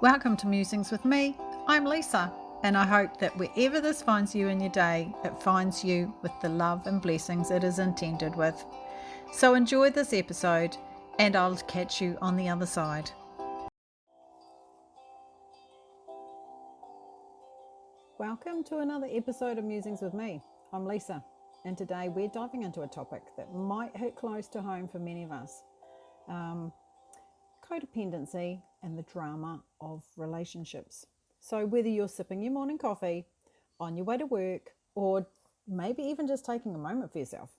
Welcome to Musings with me. I'm Lisa, and I hope that wherever this finds you in your day, it finds you with the love and blessings it is intended with. So enjoy this episode, and I'll catch you on the other side. Welcome to another episode of Musings with me. I'm Lisa, and today we're diving into a topic that might hit close to home for many of us. Codependency and the drama of relationships. So whether you're sipping your morning coffee, on your way to work, or maybe even just taking a moment for yourself,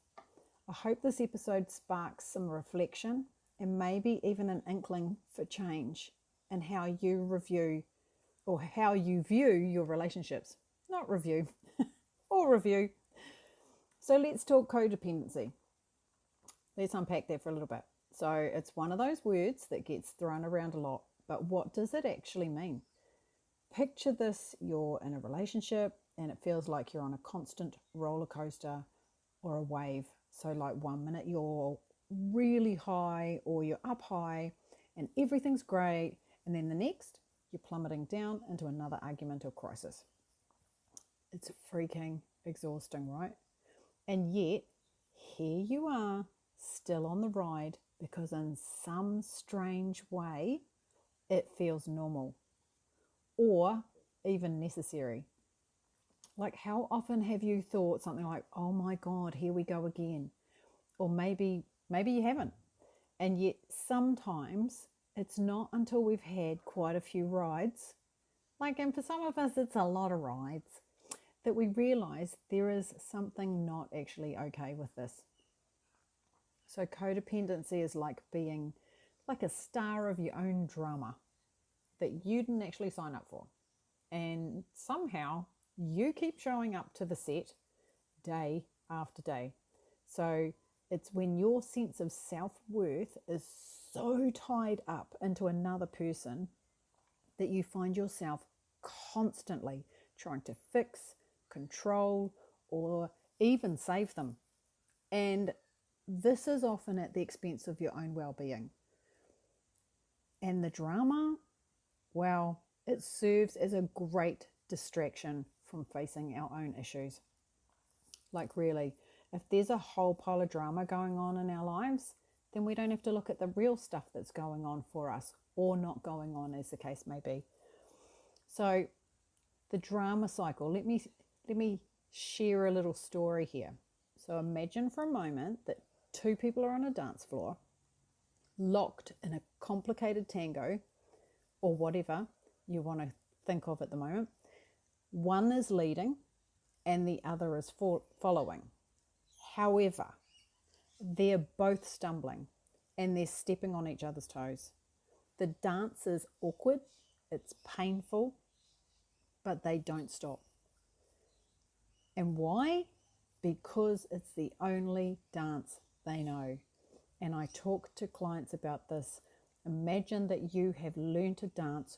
I hope this episode sparks some reflection and maybe even an inkling for change in how you review or how you view your relationships. Not review, or review. So let's talk codependency. Let's unpack that for a little bit. So it's one of those words that gets thrown around a lot, but what does it actually mean? Picture this: you're in a relationship and it feels like you're on a constant roller coaster or a wave. So like 1 minute you're really high or you're up high and everything's great, and then the next you're plummeting down into another argument or crisis. It's freaking exhausting, right? And yet here you are, still on the ride, because in some strange way it feels normal or even necessary. Like, how often have you thought something like, oh my God, here we go again? Or maybe you haven't. And yet sometimes it's not until we've had quite a few rides, and for some of us it's a lot of rides, that we realize there is something not actually okay with this. So codependency is like being like a star of your own drama that you didn't actually sign up for. And somehow you keep showing up to the set day after day. So it's when your sense of self-worth is so tied up into another person that you find yourself constantly trying to fix, control, or even save them. And this is often at the expense of your own well-being. And the drama, well, it serves as a great distraction from facing our own issues. Like, really, if there's a whole pile of drama going on in our lives, then we don't have to look at the real stuff that's going on for us, or not going on, as the case may be. So the drama cycle, let me share a little story here. So imagine for a moment that two people are on a dance floor, locked in a complicated tango, or whatever you want to think of at the moment. One is leading and the other is following. However, they're both stumbling and they're stepping on each other's toes. The dance is awkward, it's painful, but they don't stop. And why? Because it's the only dance they know. And I talk to clients about this. Imagine that you have learned to dance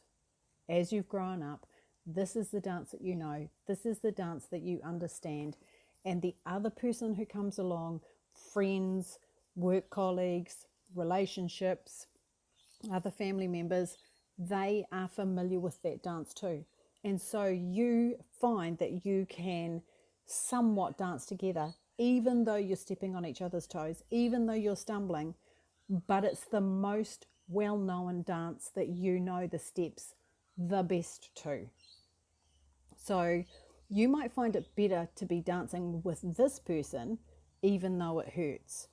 as you've grown up. This is the dance that you know. This is the dance that you understand. And the other person who comes along, friends, work colleagues, relationships, other family members, they are familiar with that dance too. And so you find that you can somewhat dance together, even though you're stepping on each other's toes, even though you're stumbling, but it's the most well-known dance that you know the steps the best to. So you might find it better to be dancing with this person, even though it hurts,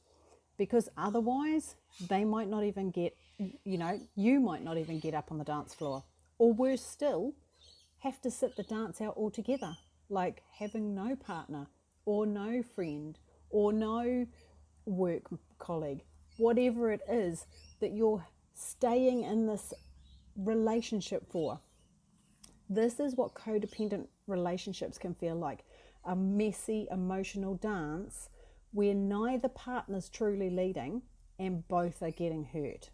because otherwise they might not even get, you might not even get up on the dance floor, or worse still, have to sit the dance out altogether, like having no partner or no friend or no work colleague, whatever it is that you're staying in this relationship for. This is what codependent relationships can feel like: a messy emotional dance where neither partner's truly leading and both are getting hurt.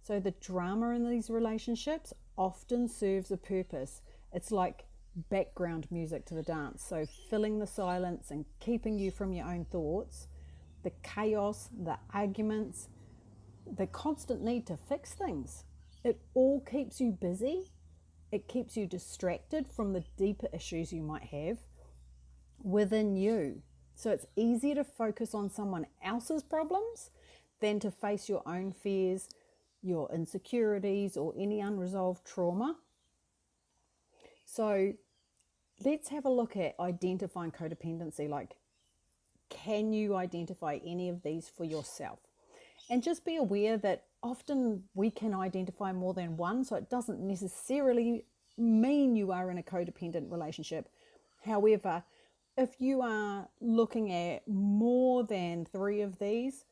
So the drama in these relationships often serves a purpose. It's like background music to the dance, so filling the silence and keeping you from your own thoughts, the chaos, the arguments, the constant need to fix things. It all keeps you busy. It keeps you distracted from the deeper issues you might have within you. So it's easier to focus on someone else's problems than to face your own fears, your insecurities, or any unresolved trauma. So let's have a look at identifying codependency. Like, can you identify any of these for yourself? And just be aware that often we can identify more than one, so it doesn't necessarily mean you are in a codependent relationship. However, if you are looking at more than 3 of these,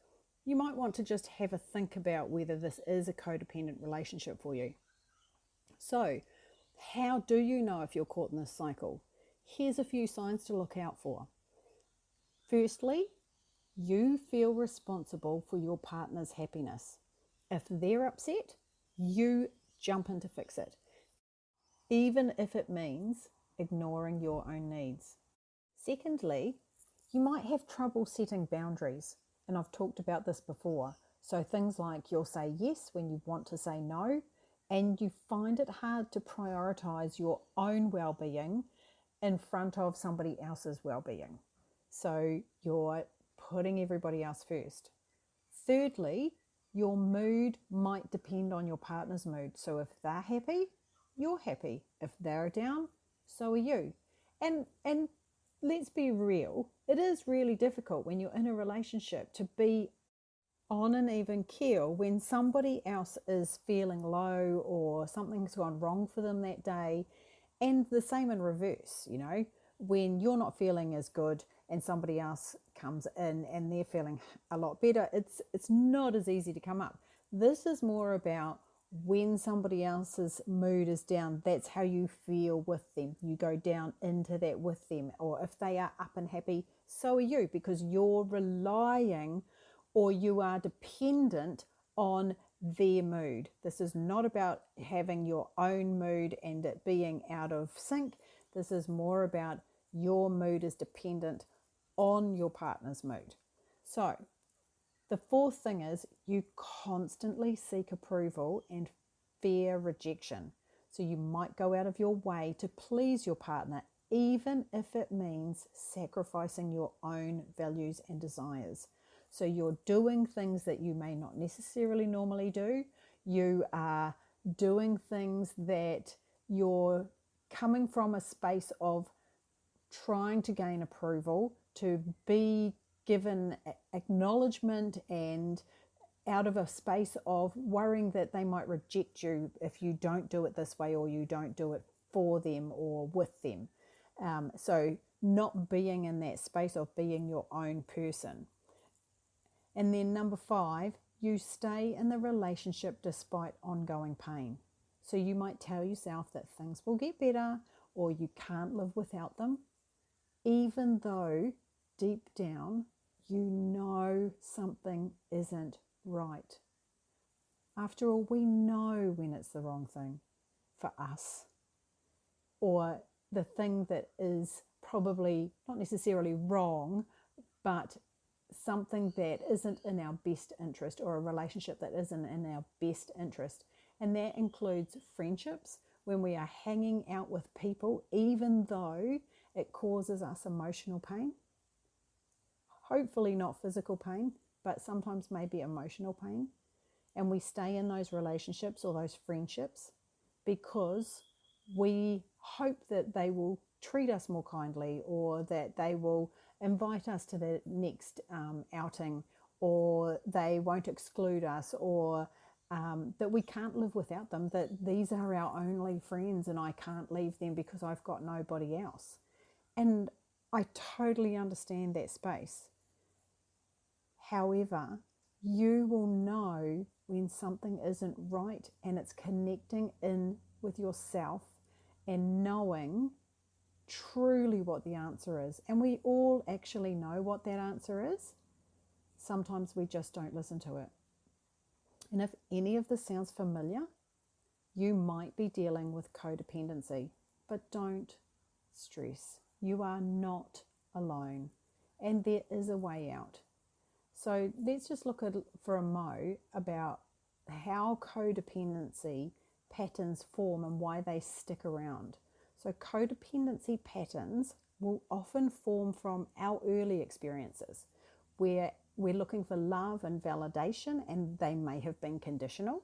you might want to just have a think about whether this is a codependent relationship for you. So, how do you know if you're caught in this cycle? Here's a few signs to look out for. Firstly, you feel responsible for your partner's happiness. If they're upset, you jump in to fix it, even if it means ignoring your own needs. Secondly, you might have trouble setting boundaries, and I've talked about this before. So things like you'll say yes when you want to say no, and you find it hard to prioritize your own well-being in front of somebody else's well-being. So you're putting everybody else first. Thirdly, your mood might depend on your partner's mood. So if they're happy, you're happy. If they're down, so are you. And let's be real, it is really difficult when you're in a relationship to be on an even keel when somebody else is feeling low or something's gone wrong for them that day. And the same in reverse, when you're not feeling as good and somebody else comes in and they're feeling a lot better, it's not as easy to come up. This is more about when somebody else's mood is down, that's how you feel with them. You go down into that with them. Or if they are up and happy, so are you, because you're relying or you are dependent on their mood. This is not about having your own mood and it being out of sync. This is more about your mood is dependent on your partner's mood. So the fourth thing is you constantly seek approval and fear rejection. So you might go out of your way to please your partner, even if it means sacrificing your own values and desires. So you're doing things that you may not necessarily normally do. You are doing things that you're coming from a space of trying to gain approval, to be given acknowledgement, and out of a space of worrying that they might reject you if you don't do it this way or you don't do it for them or with them. So not being in that space of being your own person. And then number 5, you stay in the relationship despite ongoing pain. So you might tell yourself that things will get better or you can't live without them, even though deep down you know something isn't right. After all, we know when it's the wrong thing for us, or the thing that is probably not necessarily wrong, but something that isn't in our best interest, or a relationship that isn't in our best interest. And that includes friendships, when we are hanging out with people even though it causes us emotional pain. Hopefully not physical pain, but sometimes maybe emotional pain. And we stay in those relationships or those friendships because we hope that they will treat us more kindly, or that they will invite us to the next outing, or they won't exclude us, or that we can't live without them, that these are our only friends and I can't leave them because I've got nobody else. And I totally understand that space. However, you will know when something isn't right, and it's connecting in with yourself and knowing truly what the answer is. And we all actually know what that answer is. Sometimes we just don't listen to it. And if any of this sounds familiar, you might be dealing with codependency, but don't stress. You are not alone, and there is a way out. So let's just look at for a mo about how codependency patterns form and why they stick around. So codependency patterns will often form from our early experiences where we're looking for love and validation, and they may have been conditional.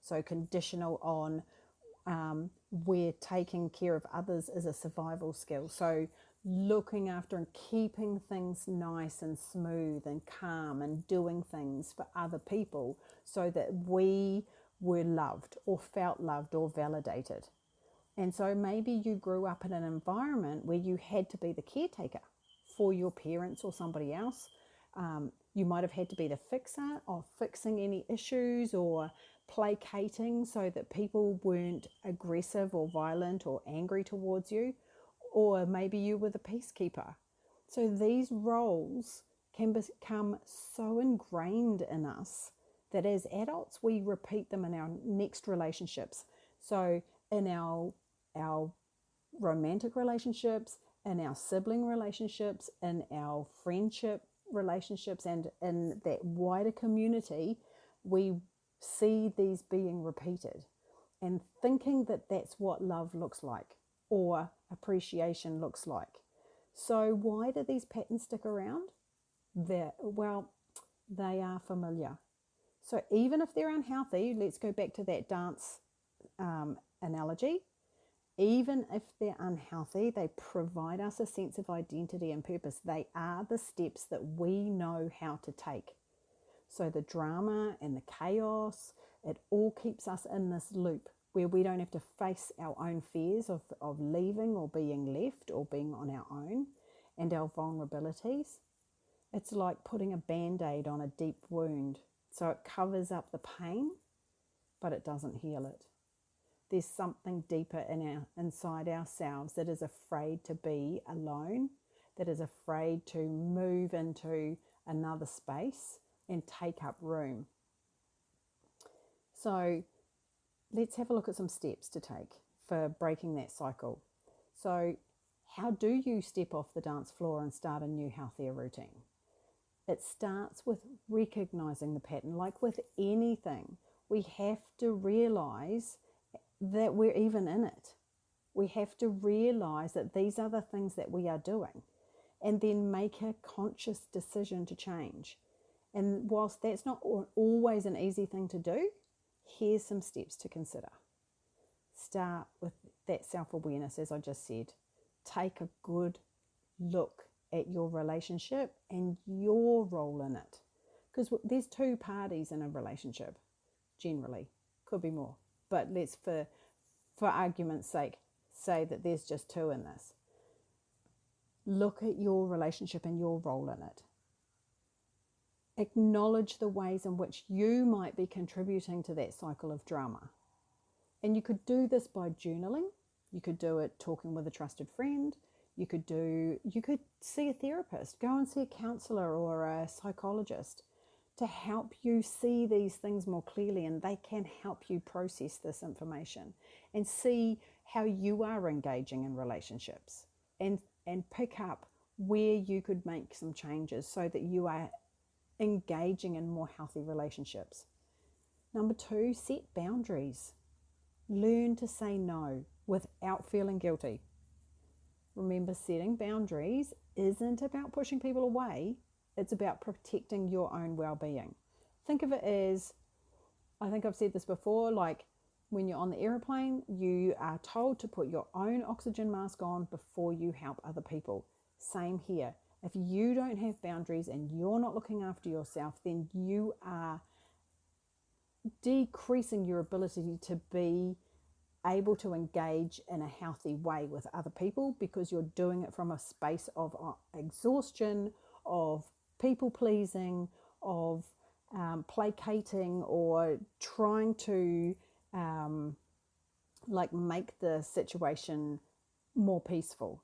So conditional on where taking care of others is a survival skill. So looking after and keeping things nice and smooth and calm and doing things for other people so that we were loved or felt loved or validated. And so maybe you grew up in an environment where you had to be the caretaker for your parents or somebody else. You might have had to be the fixer of fixing any issues or placating so that people weren't aggressive or violent or angry towards you. Or maybe you were the peacekeeper. So these roles can become so ingrained in us that as adults we repeat them in our next relationships. So in our romantic relationships, in our sibling relationships, in our friendship relationships, and in that wider community, we see these being repeated and thinking that that's what love looks like or appreciation looks like. So why do these patterns stick around? Well, they are familiar. So even if they're unhealthy, let's go back to that dance analogy. Even if they're unhealthy, they provide us a sense of identity and purpose. They are the steps that we know how to take. So the drama and the chaos, it all keeps us in this loop where we don't have to face our own fears of leaving or being left or being on our own and our vulnerabilities. It's like putting a band-aid on a deep wound. So it covers up the pain, but it doesn't heal it. There's something deeper inside ourselves that is afraid to be alone, that is afraid to move into another space and take up room. So let's have a look at some steps to take for breaking that cycle. So how do you step off the dance floor and start a new, healthier routine? It starts with recognizing the pattern. Like with anything, we have to realize that we're even in it. We have to realize that these are the things that we are doing and then make a conscious decision to change. And whilst that's not always an easy thing to do, here's some steps to consider. Start with that self-awareness, as I just said. Take a good look at your relationship and your role in it. Because there's two parties in a relationship, generally. Could be more. But let's, for argument's sake, say that there's just two in this. Look at your relationship and your role in it. Acknowledge the ways in which you might be contributing to that cycle of drama. And you could do this by journaling. You could do it talking with a trusted friend. You could see a therapist, go and see a counselor or a psychologist to help you see these things more clearly, and they can help you process this information and see how you are engaging in relationships and pick up where you could make some changes so that you are engaging in more healthy relationships. Number 2, set boundaries. Learn to say no without feeling guilty. Remember, setting boundaries isn't about pushing people away. It's about protecting your own well-being. Think of it as, I think I've said this before, like when you're on the airplane, you are told to put your own oxygen mask on before you help other people. Same here. If you don't have boundaries and you're not looking after yourself, then you are decreasing your ability to be able to engage in a healthy way with other people because you're doing it from a space of exhaustion, of people pleasing, of placating, or trying to make the situation more peaceful.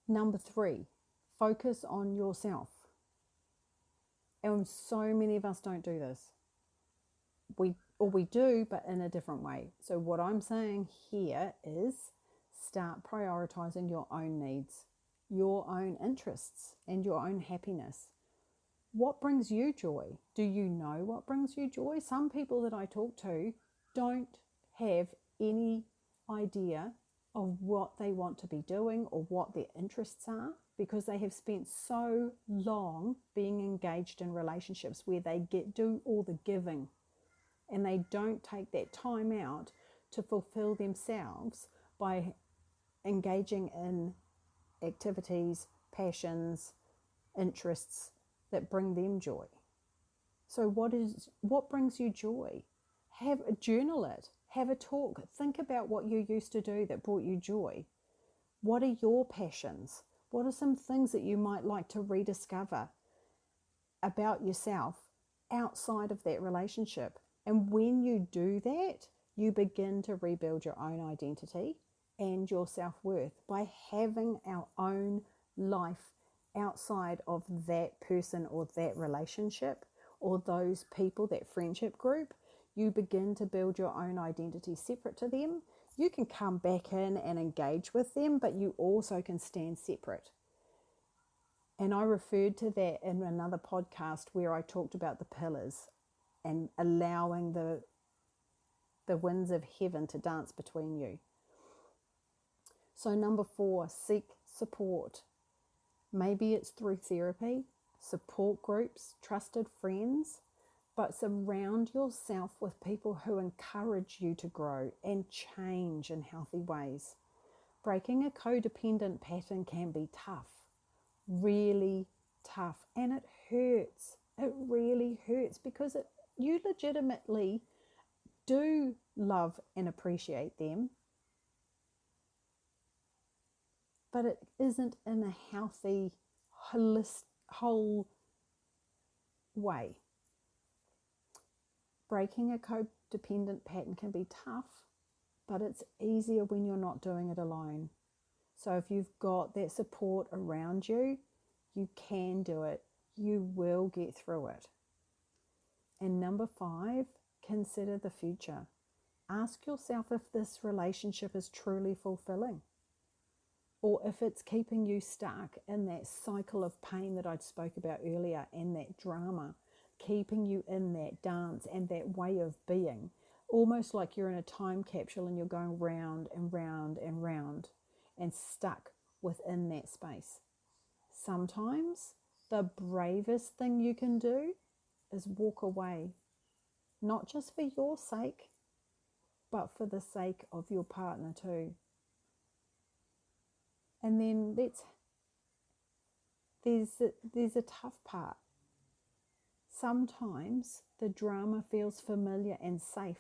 Number 3, focus on yourself. And so many of us don't do this. We do, but in a different way. So what I'm saying here is start prioritizing your own needs, your own interests, and your own happiness. What brings you joy? Do you know what brings you joy? Some people that I talk to don't have any idea of what they want to be doing or what their interests are, because they have spent so long being engaged in relationships where they do all the giving, and they don't take that time out to fulfill themselves by engaging in activities, passions, interests that bring them joy. So what brings you joy? Journal it, have a talk, think about what you used to do that brought you joy. What are your passions? What are some things that you might like to rediscover about yourself outside of that relationship? And when you do that, you begin to rebuild your own identity and your self-worth by having our own life outside of that person or that relationship or those people, that friendship group. You begin to build your own identity separate to them. You can come back in and engage with them, but you also can stand separate. And I referred to that in another podcast where I talked about the pillars and allowing the winds of heaven to dance between you. So number 4, seek support. Maybe it's through therapy, support groups, trusted friends, but surround yourself with people who encourage you to grow and change in healthy ways. Breaking a codependent pattern can be tough, really tough, and it hurts. It really hurts because you legitimately do love and appreciate them, but it isn't in a healthy, whole way. Breaking a codependent pattern can be tough, but it's easier when you're not doing it alone. So if you've got that support around you, you can do it. You will get through it. And number 5, consider the future. Ask yourself if this relationship is truly fulfilling, or if it's keeping you stuck in that cycle of pain that I spoke about earlier and that drama, keeping you in that dance and that way of being, almost like you're in a time capsule and you're going round and round and round and stuck within that space. Sometimes the bravest thing you can do is walk away, not just for your sake, but for the sake of your partner too. And then there's a tough part. Sometimes the drama feels familiar and safe.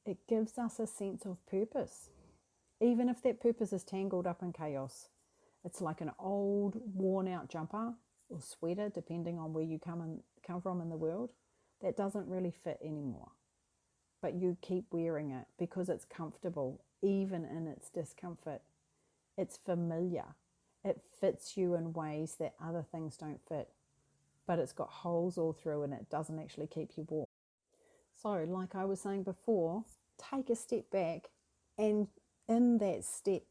It gives us a sense of purpose, even if that purpose is tangled up in chaos. It's like an old, worn-out jumper or sweater, depending on where you come from in the world, that doesn't really fit anymore. But you keep wearing it because it's comfortable, even in its discomfort. It's familiar. It fits you in ways that other things don't fit, but it's got holes all through and it doesn't actually keep you warm. So, like I was saying before, take a step back, and in that step,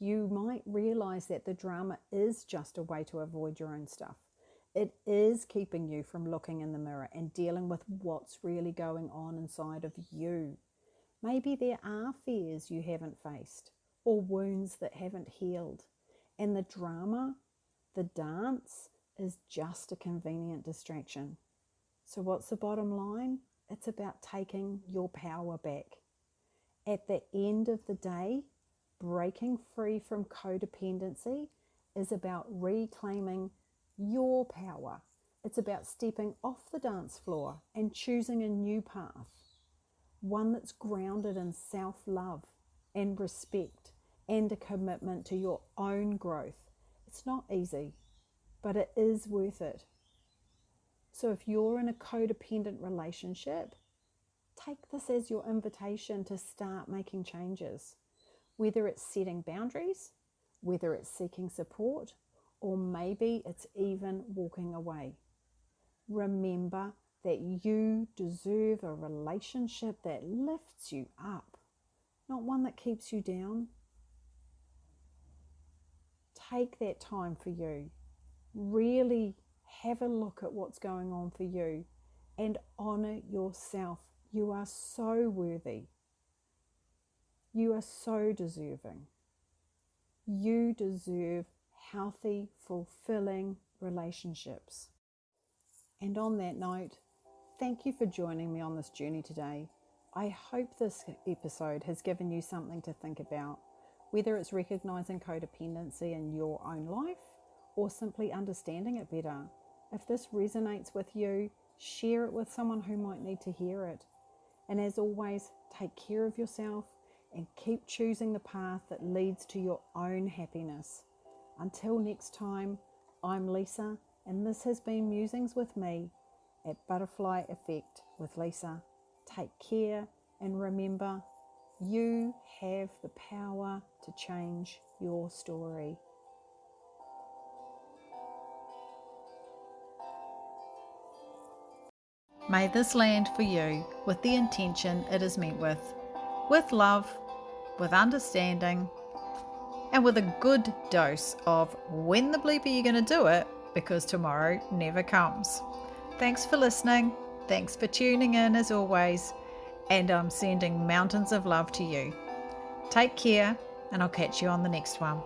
you might realize that the drama is just a way to avoid your own stuff. It is keeping you from looking in the mirror and dealing with what's really going on inside of you. Maybe there are fears you haven't faced or wounds that haven't healed. And the drama, the dance, is just a convenient distraction. So what's the bottom line? It's about taking your power back. At the end of the day, breaking free from codependency is about reclaiming your power. It's about stepping off the dance floor and choosing a new path, one that's grounded in self-love and respect and a commitment to your own growth. It's not easy, but it is worth it. So if you're in a codependent relationship, take this as your invitation to start making changes, whether it's setting boundaries, whether it's seeking support, or maybe it's even walking away. Remember that you deserve a relationship that lifts you up, not one that keeps you down. Take that time for you. Really have a look at what's going on for you and honor yourself. You are so worthy. You are so deserving. You deserve healthy, fulfilling relationships. And on that note, thank you for joining me on this journey today. I hope this episode has given you something to think about, whether it's recognizing codependency in your own life or simply understanding it better. If this resonates with you, share it with someone who might need to hear it. And as always, take care of yourself and keep choosing the path that leads to your own happiness. Until next time, I'm Lisa, and this has been Musings with me at Butterfly Effect with Lisa. Take care, and remember, you have the power to change your story. May this land for you with the intention it is meant with love, with understanding, and with a good dose of when the bleep are you going to do it, because tomorrow never comes. Thanks for listening. Thanks for tuning in as always. And I'm sending mountains of love to you. Take care, and I'll catch you on the next one.